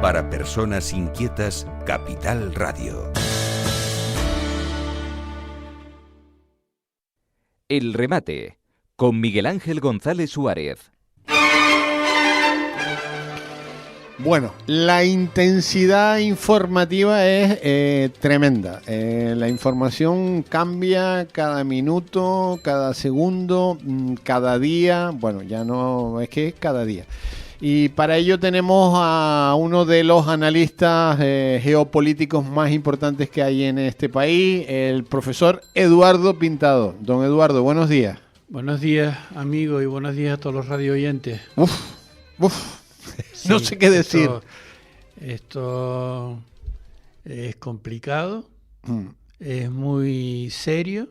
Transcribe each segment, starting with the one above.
Para personas inquietas, Capital Radio. El remate, con Miguel Ángel González Suárez. Bueno, la intensidad informativa es tremenda. La información cambia cada minuto, cada segundo, cada día. Bueno, ya no es que es cada día. Y para ello tenemos a uno de los analistas geopolíticos más importantes que hay en este país, el profesor Eduardo Pintado. Don Eduardo, buenos días. Buenos días, amigo, y buenos días a todos los radio oyentes. Sí, no sé qué decir. Esto es complicado, es muy serio,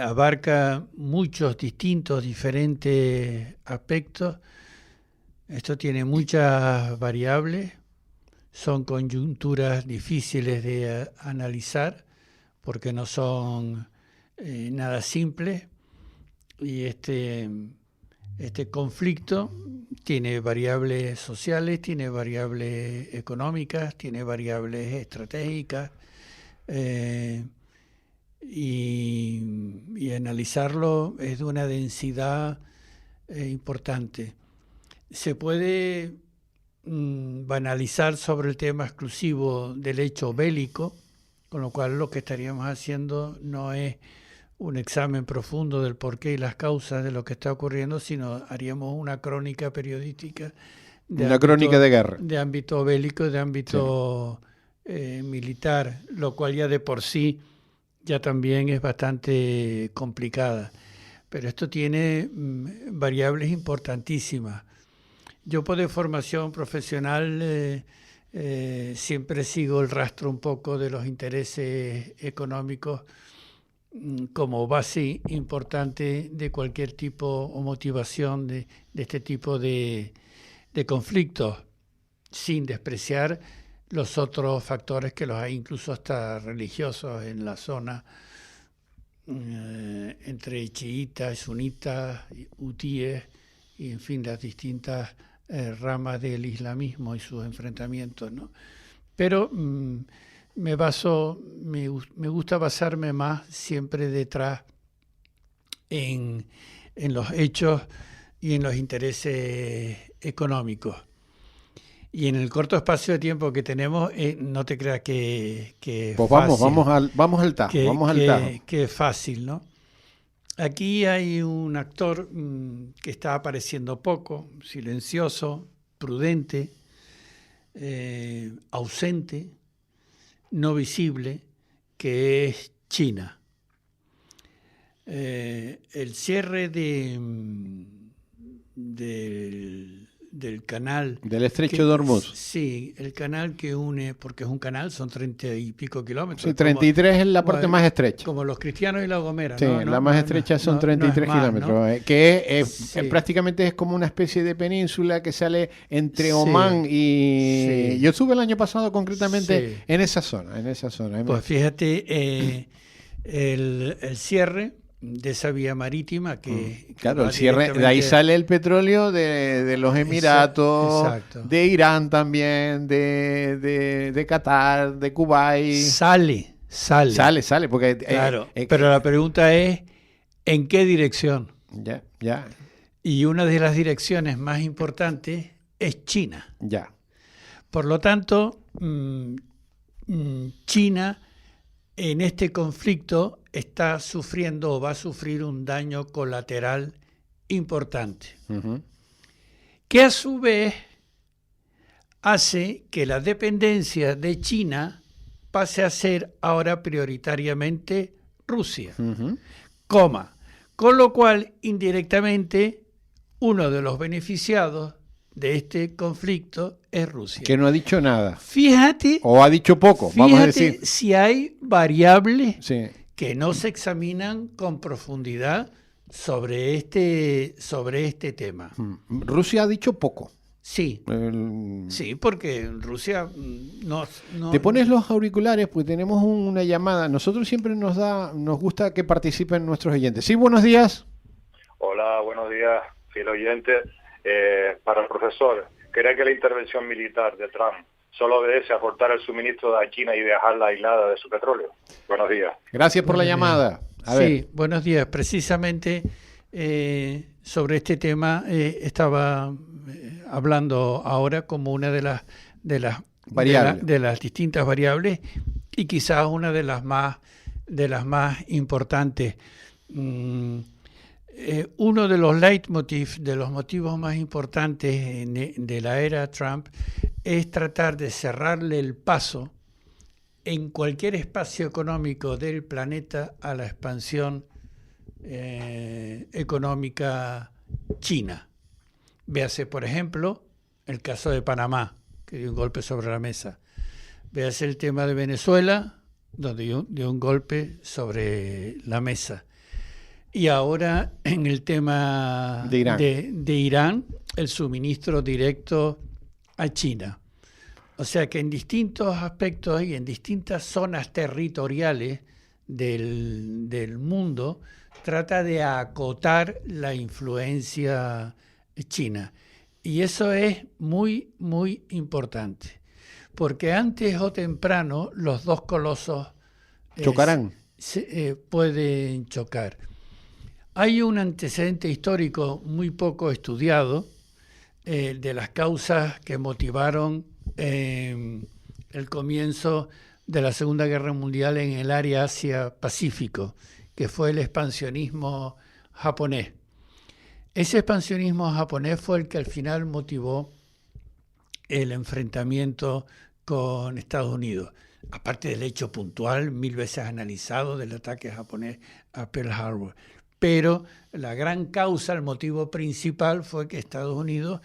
abarca muchos distintos, diferentes aspectos. Esto tiene muchas variables, son coyunturas difíciles de analizar porque no son nada simples, y este conflicto tiene variables sociales, tiene variables económicas, tiene variables estratégicas, y analizarlo es de una densidad importante. Se puede banalizar sobre el tema exclusivo del hecho bélico, con lo cual lo que estaríamos haciendo no es un examen profundo del porqué y las causas de lo que está ocurriendo, sino haríamos una crónica periodística. Crónica de guerra. De ámbito bélico, de ámbito militar, lo cual ya de por sí ya también es bastante complicada. Pero esto tiene variables importantísimas. Yo por formación profesional siempre sigo el rastro un poco de los intereses económicos como base importante de cualquier tipo o motivación de este tipo de conflictos, sin despreciar los otros factores que los hay, incluso hasta religiosos en la zona, entre chiitas, sunitas, hutíes, y en fin, las distintas ramas del islamismo y sus enfrentamientos, ¿no? Pero me gusta basarme más siempre detrás en los hechos y en los intereses económicos. Y en el corto espacio de tiempo que tenemos, no te creas que pues fácil. Vamos al tajo. Que es fácil, ¿no? Aquí hay un actor que está apareciendo poco, silencioso, prudente, ausente, no visible, que es China. El cierre del canal... Del estrecho de Hormuz. Sí, el canal que une, porque es un canal, son 30 y pico kilómetros. Sí, 33 es la parte más estrecha. Como los Cristianos y la Gomera. Sí, ¿no? la más estrecha son 33 kilómetros, ¿no? Que sí. Prácticamente es como una especie de península que sale entre Omán y... Sí. Yo estuve el año pasado concretamente en esa zona. Pues fíjate, el cierre de esa vía marítima que claro, el cierre, de ahí sale el petróleo de los Emiratos, exacto. De Irán también, de Qatar, de Kuwait. Sale, porque claro, pero la pregunta es ¿en qué dirección? Ya. Y una de las direcciones más importantes es China. Ya. Por lo tanto, China en este conflicto está sufriendo o va a sufrir un daño colateral importante, que a su vez hace que la dependencia de China pase a ser ahora prioritariamente Rusia, con lo cual indirectamente uno de los beneficiados de este conflicto es Rusia. Que no ha dicho nada. Fíjate. O ha dicho poco, vamos a decir. Si hay variables que no se examinan con profundidad sobre este tema. Rusia ha dicho poco. Sí, sí, porque Rusia no... Te pones los auriculares, pues tenemos una llamada. Nosotros siempre nos gusta que participen nuestros oyentes. Sí, buenos días. Hola, buenos días, fiel oyente. Para el profesor, ¿Cree que la intervención militar de Trump solo obedece a cortar el suministro a China y dejarla aislada de su petróleo? Buenos días. Gracias por la llamada. A ver. Sí, buenos días. Precisamente sobre este tema estaba hablando ahora como una de las distintas variables y quizás una de las más importantes. Uno de los leitmotiv, de los motivos más importantes de la era Trump es tratar de cerrarle el paso en cualquier espacio económico del planeta a la expansión económica china. Véase, por ejemplo, el caso de Panamá, que dio un golpe sobre la mesa. Véase el tema de Venezuela, donde dio un golpe sobre la mesa. Y ahora en el tema de Irán, el suministro directo a China. O sea que en distintos aspectos y en distintas zonas territoriales del mundo trata de acotar la influencia china. Y eso es muy, muy importante. Porque antes o temprano los dos colosos chocarán. Pueden chocar. Hay un antecedente histórico muy poco estudiado de las causas que motivaron el comienzo de la Segunda Guerra Mundial en el área Asia-Pacífico, que fue el expansionismo japonés. Ese expansionismo japonés fue el que al final motivó el enfrentamiento con Estados Unidos. Aparte del hecho puntual, 1000 veces analizado, del ataque japonés a Pearl Harbor. Pero la gran causa, el motivo principal fue que Estados Unidos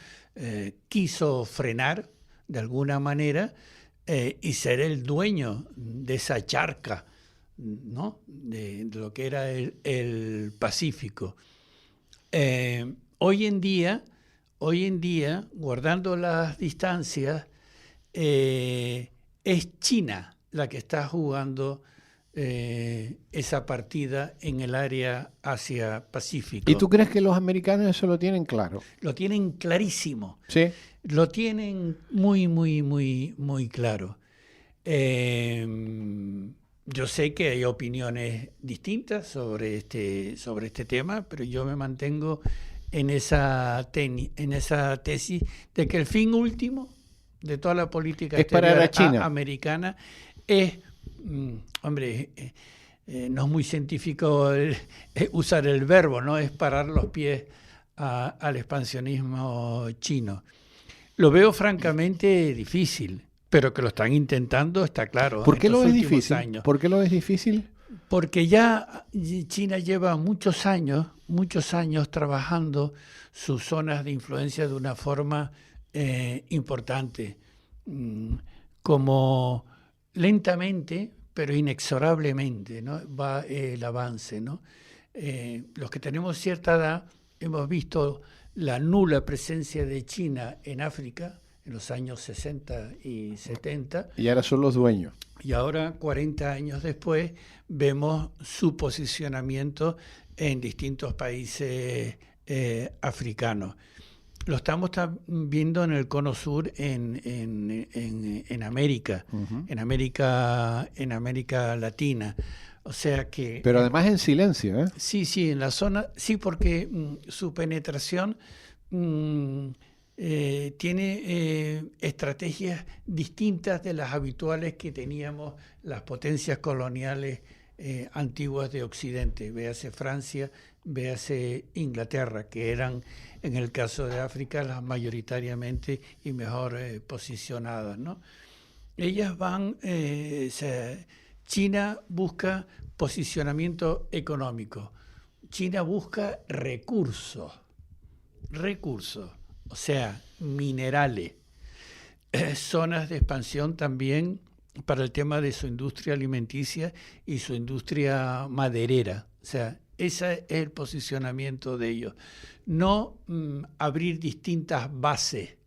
quiso frenar de alguna manera y ser el dueño de esa charca, ¿no? de lo que era el Pacífico. Hoy en día, guardando las distancias, es China la que está jugando esa partida en el área Asia-Pacífico. ¿Y tú crees que los americanos eso lo tienen claro? Lo tienen clarísimo. Sí. Lo tienen muy, muy, muy, muy claro. Yo sé que hay opiniones distintas sobre este tema, pero yo me mantengo en esa tesis de que el fin último de toda la política exterior americana es, no es muy científico usar el verbo, ¿no? Es parar los pies al expansionismo chino. Lo veo francamente difícil, pero que lo están intentando está claro. ¿Por qué lo ves difícil? ¿Por qué lo ves difícil? Porque ya China lleva muchos años trabajando sus zonas de influencia de una forma importante, como lentamente, pero inexorablemente, ¿no? Va el avance, ¿no? Los que tenemos cierta edad hemos visto la nula presencia de China en África en los años 60 y 70. Y ahora son los dueños. Y ahora, 40 años después, vemos su posicionamiento en distintos países africanos. Lo estamos viendo en el Cono Sur, en América, uh-huh. en América Latina. O sea que... Pero además en silencio, ¿eh? Sí, en la zona, sí, porque su penetración tiene estrategias distintas de las habituales que teníamos las potencias coloniales antiguas de Occidente. Véase Francia, véase Inglaterra, que eran, en el caso de África, las mayoritariamente y mejor posicionadas, ¿no? Ellas van... China busca posicionamiento económico. China busca recursos, o sea, minerales, zonas de expansión también para el tema de su industria alimenticia y su industria maderera. O sea, ese es el posicionamiento de ellos. No abrir distintas bases,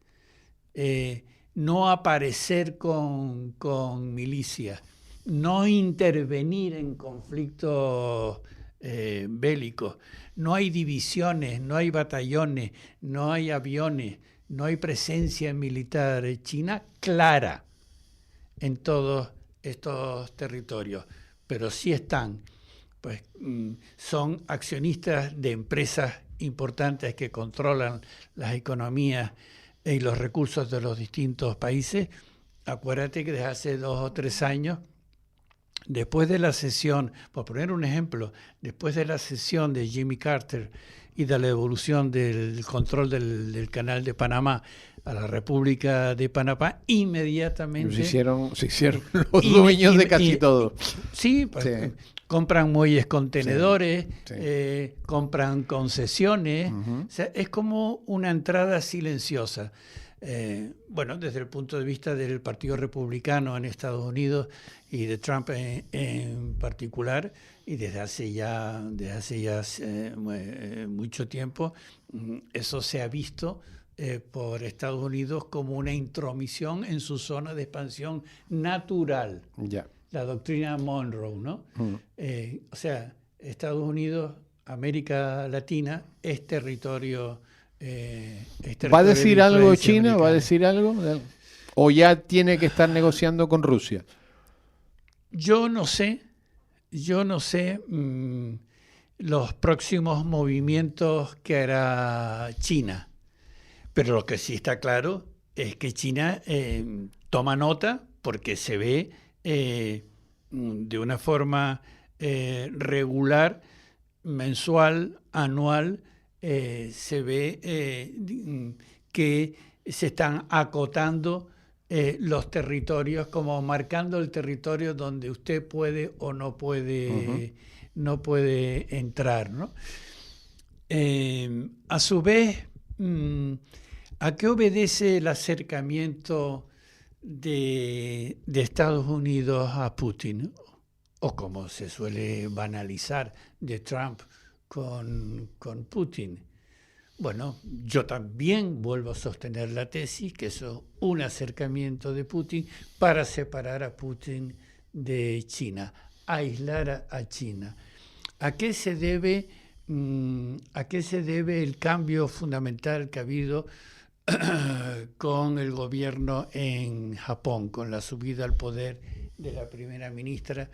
no aparecer con milicias, no intervenir en conflictos bélicos. No hay divisiones, no hay batallones, no hay aviones, no hay presencia militar china clara en todos estos territorios, pero sí están, pues son accionistas de empresas importantes que controlan las economías y los recursos de los distintos países. Acuérdate que desde hace 2 o 3 años, después de la cesión, por poner un ejemplo, después de la cesión de Jimmy Carter y de la devolución del control del canal de Panamá a la República de Panamá, inmediatamente... Se hicieron los dueños de casi todo. Sí, pues, Sí. Compran muelles contenedores, Sí. compran concesiones. Ujú. O sea, es como una entrada silenciosa. Bueno, desde el punto de vista del Partido Republicano en Estados Unidos y de Trump en particular, y desde hace ya mucho tiempo, eso se ha visto por Estados Unidos como una intromisión en su zona de expansión natural. Ya. La doctrina Monroe, ¿no? Mm. O sea, Estados Unidos, América Latina, es territorio... ¿Va a decir de algo influencia China? ¿Va a americana. decir algo? ¿O ya tiene que estar negociando con Rusia? Yo no sé los próximos movimientos que hará China, pero lo que sí está claro es que China toma nota porque se ve de una forma regular, mensual, anual, se ve que se están acotando los territorios, como marcando el territorio donde usted puede o no puede, no puede entrar, ¿no? A su vez, ¿a qué obedece el acercamiento de Estados Unidos a Putin? O como se suele banalizar, de Trump con Putin. Bueno, yo también vuelvo a sostener la tesis que eso es un acercamiento de Putin para separar a Putin de China, aislar a China. ¿A qué se debe el cambio fundamental que ha habido con el gobierno en Japón, con la subida al poder de la primera ministra?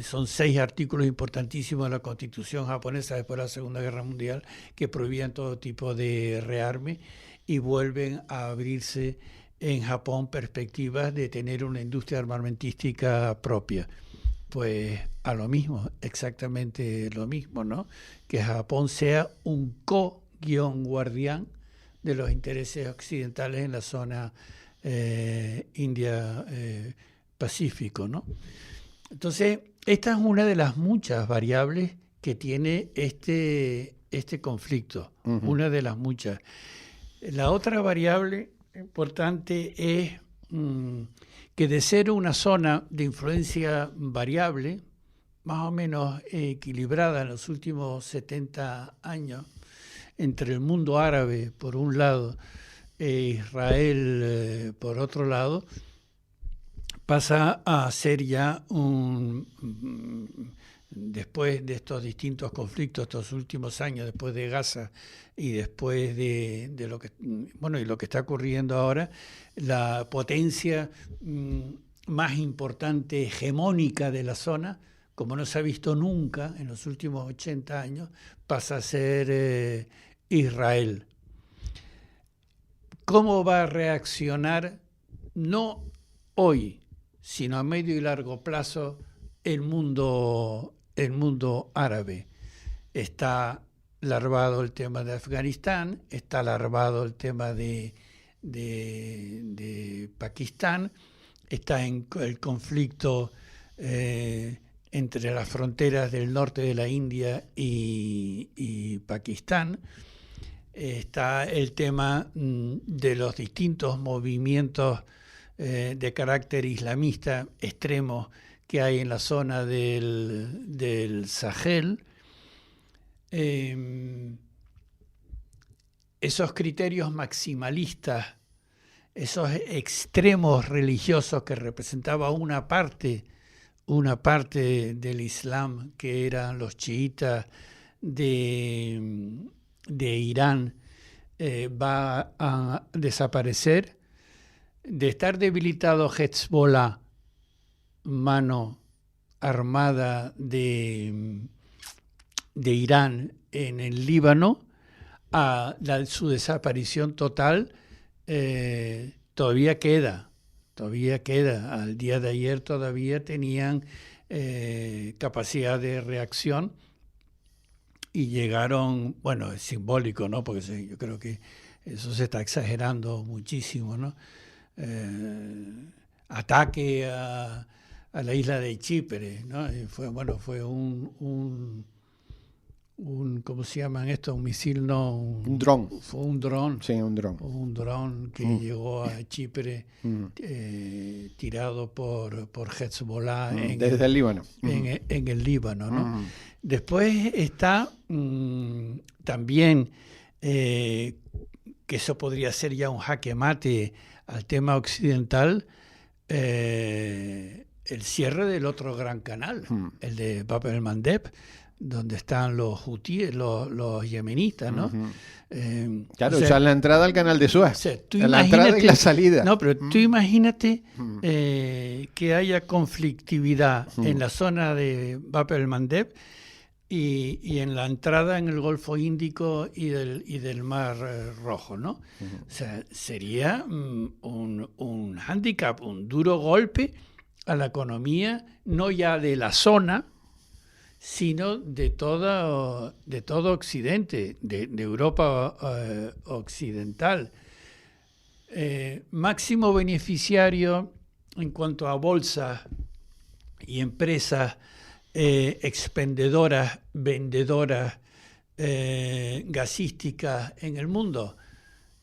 Son 6 artículos importantísimos de la Constitución japonesa después de la Segunda Guerra Mundial que prohibían todo tipo de rearme, y vuelven a abrirse en Japón perspectivas de tener una industria armamentística propia. Pues a lo mismo, exactamente lo mismo, ¿no? Que Japón sea un co-guardián de los intereses occidentales en la zona India-Pacífico, ¿no? Entonces, esta es una de las muchas variables que tiene este conflicto, una de las muchas. La otra variable importante es que de ser una zona de influencia variable, más o menos equilibrada en los últimos 70 años, entre el mundo árabe por un lado e Israel por otro lado, pasa a ser ya después de estos distintos conflictos, estos últimos años, después de Gaza y después de lo que, bueno, y lo que está ocurriendo ahora, la potencia más importante, hegemónica de la zona, como no se ha visto nunca en los últimos 80 años, pasa a ser Israel. ¿Cómo va a reaccionar, no hoy, sino a medio y largo plazo, el mundo árabe? Está larvado el tema de Afganistán, está larvado el tema de Pakistán, está en el conflicto entre las fronteras del norte de la India y Pakistán. Está el tema de los distintos movimientos de carácter islamista extremo que hay en la zona del Sahel. Esos criterios maximalistas, esos extremos religiosos que representaba una parte del Islam, que eran los chiitas de de Irán va a desaparecer, de estar debilitado Hezbollah, mano armada de Irán en el Líbano, a su desaparición total, todavía queda. Al día de ayer todavía tenían capacidad de reacción y llegaron, bueno, es simbólico, ¿no? Porque yo creo que eso se está exagerando muchísimo, ¿no? Ataque a la isla de Chipre, ¿no? Y fue un ¿cómo se llaman esto? Un misil, no. Un dron. Fue un dron. Sí, un dron. Un dron que llegó a Chipre tirado por Hezbollah desde el Líbano. En el Líbano, ¿no? Después está también que eso podría ser ya un jaque mate al tema occidental, el cierre del otro gran canal, el de Bab el-Mandeb, donde están los hutíes, los yemenitas, ¿no? Claro, o sea, la entrada al canal de Suez. O sea, la entrada y la salida. No, pero tú imagínate que haya conflictividad en la zona de Bab el-Mandeb y en la entrada en el Golfo Índico y del Mar Rojo, ¿no? O sea, sería un hándicap, un duro golpe a la economía, no ya de la zona, sino de todo Occidente, de Europa occidental. Máximo beneficiario en cuanto a bolsas y empresas expendedoras, vendedoras, gasísticas en el mundo.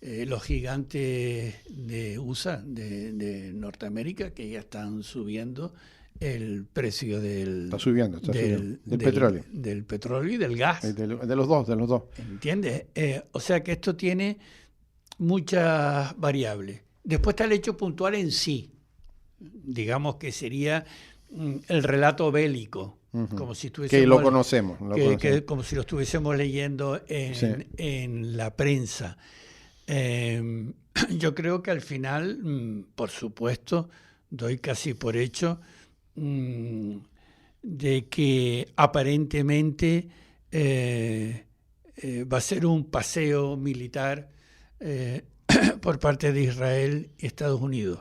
Los gigantes de USA, de Norteamérica, que ya están subiendo el precio del petróleo. Del petróleo y del gas. De los dos. ¿Entiendes? O sea que esto tiene muchas variables. Después está el hecho puntual en sí. Digamos que sería el relato bélico. Como si que lo conocemos. Como si lo estuviésemos leyendo en la prensa. Yo creo que al final, por supuesto, doy casi por hecho de que aparentemente va a ser un paseo militar por parte de Israel y Estados Unidos.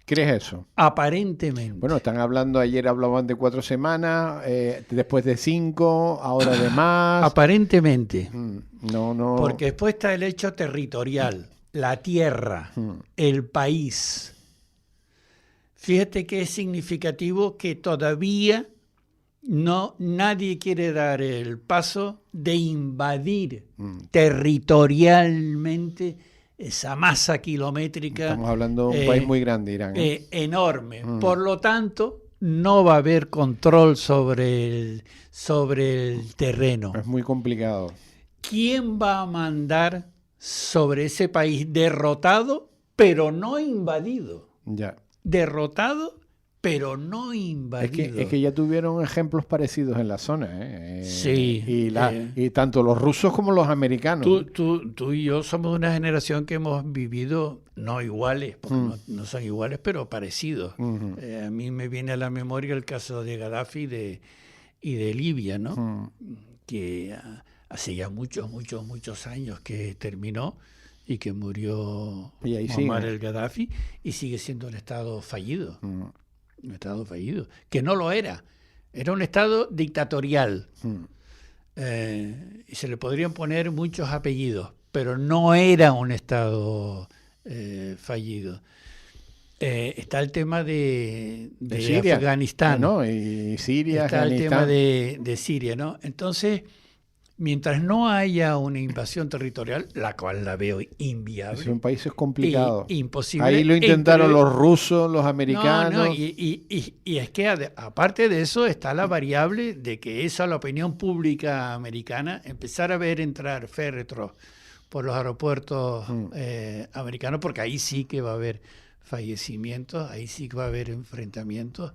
¿Crees eso? Aparentemente. Bueno, ayer hablaban de 4 semanas, después de 5, ahora de más. Aparentemente. No. Porque después está el hecho territorial, la tierra, el país. Fíjate que es significativo que todavía nadie quiere dar el paso de invadir territorialmente esa masa kilométrica. Estamos hablando de un país muy grande, Irán. Enorme. Por lo tanto, no va a haber control sobre el terreno. Es muy complicado. ¿Quién va a mandar sobre ese país derrotado, pero no invadido? Ya. Derrotado, pero no invadido. Es que ya tuvieron ejemplos parecidos en la zona. Sí. Y tanto los rusos como los americanos. Tú y yo somos una generación que hemos vivido, no iguales, porque no son iguales, pero parecidos. A mí me viene a la memoria el caso de Gaddafi y de Libia, ¿no? Que hace ya muchos años que terminó y que murió Muammar el Gaddafi y sigue siendo un Estado fallido. Un Estado fallido, que no lo era. Era un Estado dictatorial. Y se le podrían poner muchos apellidos, pero no era un Estado fallido. Está el tema de Siria, Afganistán. ¿No? Y Siria, está Afganistán. El tema de Siria, ¿no? Entonces, mientras no haya una invasión territorial, la cual la veo inviable. Son países complicados. Imposible. Ahí lo intentaron los rusos, los americanos. No, y es que aparte de eso está la variable de que esa la opinión pública americana, empezar a ver entrar féretros por los aeropuertos americanos, porque ahí sí que va a haber fallecimientos, ahí sí que va a haber enfrentamientos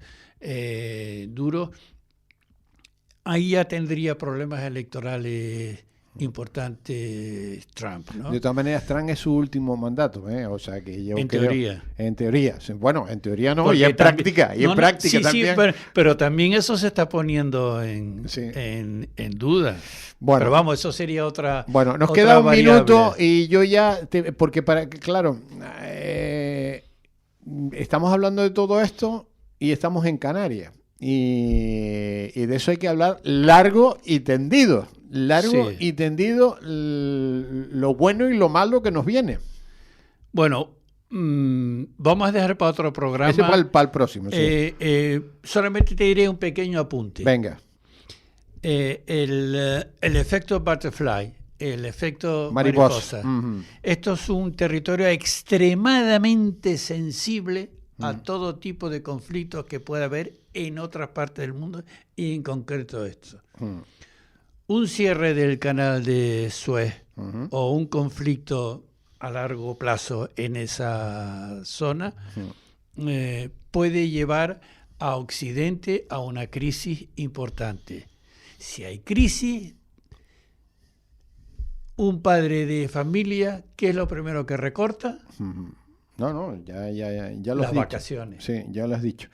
duros. Ahí ya tendría problemas electorales importante Trump, ¿no? De todas maneras, Trump es su último mandato, o sea que yo En creo, teoría. En teoría. Bueno, en teoría no, Porque y en también- práctica. Y en no, práctica sí, también. Sí, pero también eso se está poniendo Sí. en duda. Bueno. Pero vamos, eso sería otra. Bueno, nos otra queda un variable. minuto y yo ya, porque claro, estamos hablando de todo esto y estamos en Canarias. Y de eso hay que hablar largo y tendido. Largo Sí. y tendido lo bueno y lo malo que nos viene. Bueno, vamos a dejar para otro programa. Ese para el próximo, sí. Solamente te diré un pequeño apunte. Venga. El efecto butterfly, el efecto Mariposa. mariposa. Esto es un territorio extremadamente sensible a todo tipo de conflictos que pueda haber en otras partes del mundo y en concreto esto. Un cierre del canal de Suez o un conflicto a largo plazo en esa zona puede llevar a Occidente a una crisis importante. Si hay crisis, un padre de familia, ¿qué es lo primero que recorta? No, ya lo has Las dicho. vacaciones. Sí, ya lo has dicho.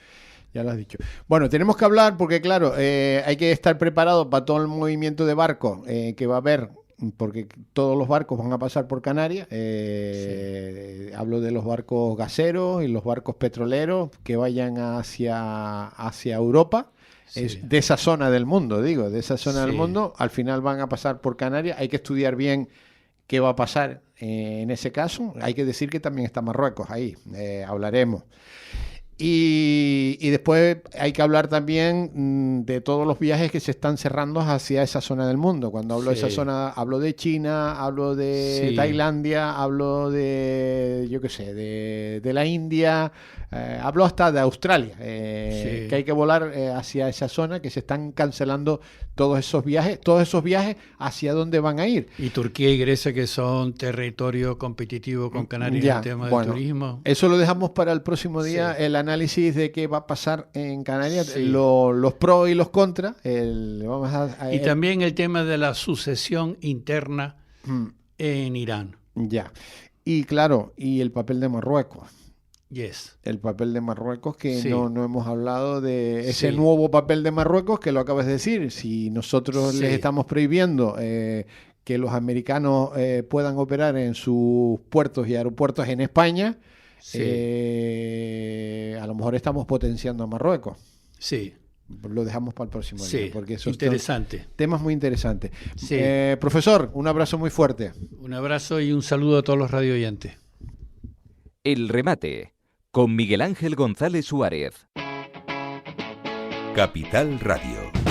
Ya lo has dicho. Bueno, tenemos que hablar porque, claro, hay que estar preparado para todo el movimiento de barcos que va a haber, porque todos los barcos van a pasar por Canarias. Hablo de los barcos gaseros y los barcos petroleros que vayan hacia Europa. Sí. De esa zona del mundo, digo, de esa zona del Sí. mundo. Al final van a pasar por Canarias. Hay que estudiar bien qué va a pasar en ese caso. Hay que decir que también está Marruecos ahí. Hablaremos. Y después hay que hablar también de todos los viajes que se están cerrando hacia esa zona del mundo. Cuando hablo de esa zona, hablo de China, hablo de Tailandia, hablo de, yo qué sé, de la India, hablo hasta de Australia, que hay que volar hacia esa zona, que se están cancelando todos esos viajes, ¿hacia dónde van a ir? Y Turquía y Grecia, que son territorio competitivo con Canarias en el tema del turismo. Eso lo dejamos para el próximo día, el análisis de qué va a pasar en Canarias, los pros y los contras. Y también el tema de la sucesión interna en Irán. Ya. Y claro, y el papel de Marruecos. Yes. El papel de Marruecos, que no hemos hablado de ese nuevo papel de Marruecos, que lo acabas de decir. Si nosotros les estamos prohibiendo que los americanos puedan operar en sus puertos y aeropuertos en España, a lo mejor estamos potenciando a Marruecos. Sí. Lo dejamos para el próximo día, porque eso interesante. Temas muy interesantes. Sí. Profesor, un abrazo muy fuerte. Un abrazo y un saludo a todos los radio oyentes. El remate con Miguel Ángel González Suárez. Capital Radio.